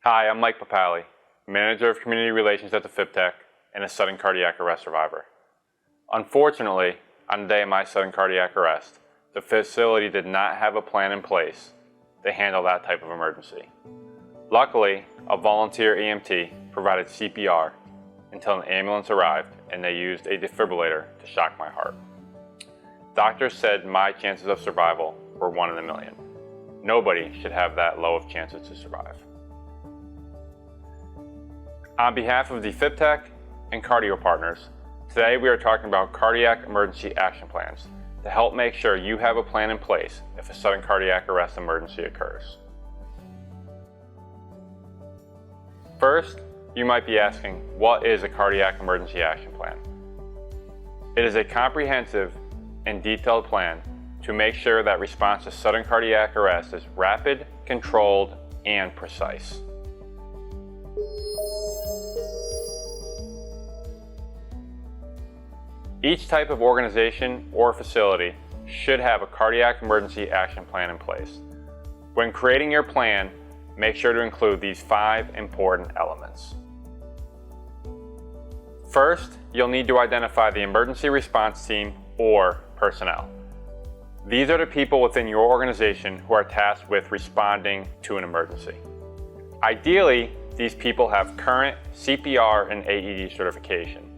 Hi, I'm Mike Papale, Manager of Community Relations at the FIPTech and a sudden cardiac arrest survivor. Unfortunately, on the day of my sudden cardiac arrest, the facility did not have a plan in place to handle that type of emergency. Luckily, a volunteer EMT provided CPR until an ambulance arrived and they used a defibrillator to shock my heart. Doctors said my chances of survival were 1 in a million. Nobody should have that low of chances to survive. On behalf of the FIPTech and cardio partners, today we are talking about cardiac emergency action plans to help make sure you have a plan in place if a sudden cardiac arrest emergency occurs. First, you might be asking, what is a cardiac emergency action plan? It is a comprehensive and detailed plan to make sure that response to sudden cardiac arrest is rapid, controlled, and precise. Each type of organization or facility should have a cardiac emergency action plan in place. When creating your plan, make sure to include these 5 important elements. First, you'll need to identify the emergency response team or personnel. These are the people within your organization who are tasked with responding to an emergency. Ideally, these people have current CPR and AED certification.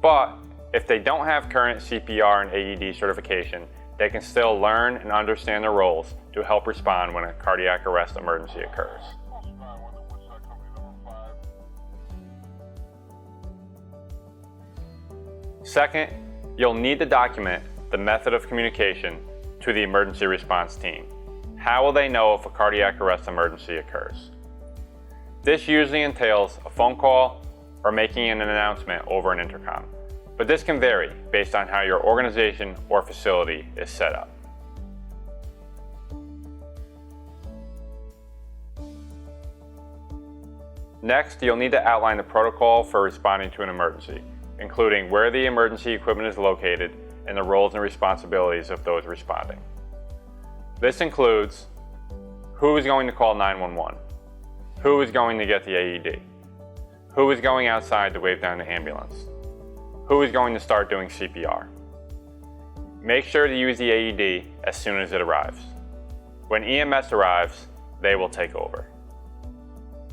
But if they don't have current CPR and AED certification, they can still learn and understand their roles to help respond when a cardiac arrest emergency occurs. Second, you'll need to document the method of communication to the emergency response team. How will they know if a cardiac arrest emergency occurs? This usually entails a phone call or making an announcement over an intercom. But this can vary based on how your organization or facility is set up. Next, you'll need to outline the protocol for responding to an emergency, including where the emergency equipment is located and the roles and responsibilities of those responding. This includes who is going to call 911, who is going to get the AED, who is going outside to wave down the ambulance, who is going to start doing CPR. Make sure to use the AED as soon as it arrives. When EMS arrives, they will take over.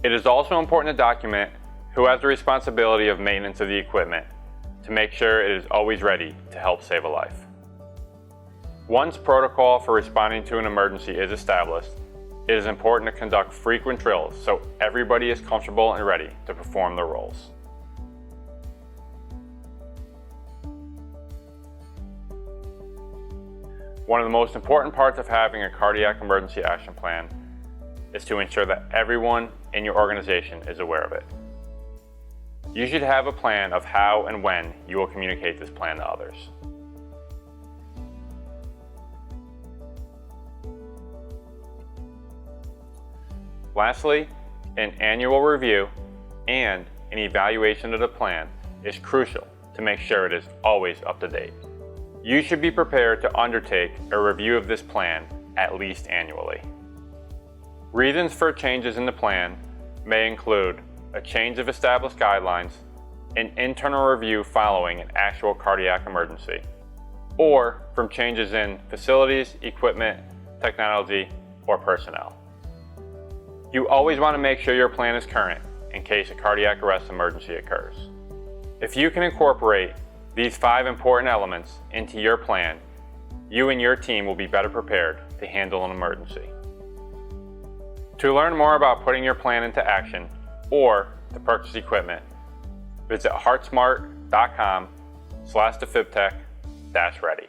It is also important to document who has the responsibility of maintenance of the equipment to make sure it is always ready to help save a life. Once protocol for responding to an emergency is established, it is important to conduct frequent drills so everybody is comfortable and ready to perform their roles. One of the most important parts of having a cardiac emergency action plan is to ensure that everyone in your organization is aware of it. You should have a plan of how and when you will communicate this plan to others. Lastly, an annual review and an evaluation of the plan is crucial to make sure it is always up to date. You should be prepared to undertake a review of this plan at least annually. Reasons for changes in the plan may include a change of established guidelines, an internal review following an actual cardiac emergency, or from changes in facilities, equipment, technology, or personnel. You always want to make sure your plan is current in case a cardiac arrest emergency occurs. If you can incorporate these 5 important elements into your plan, you and your team will be better prepared to handle an emergency. To learn more about putting your plan into action or to purchase equipment, visit heartsmart.com/thefibtech-ready.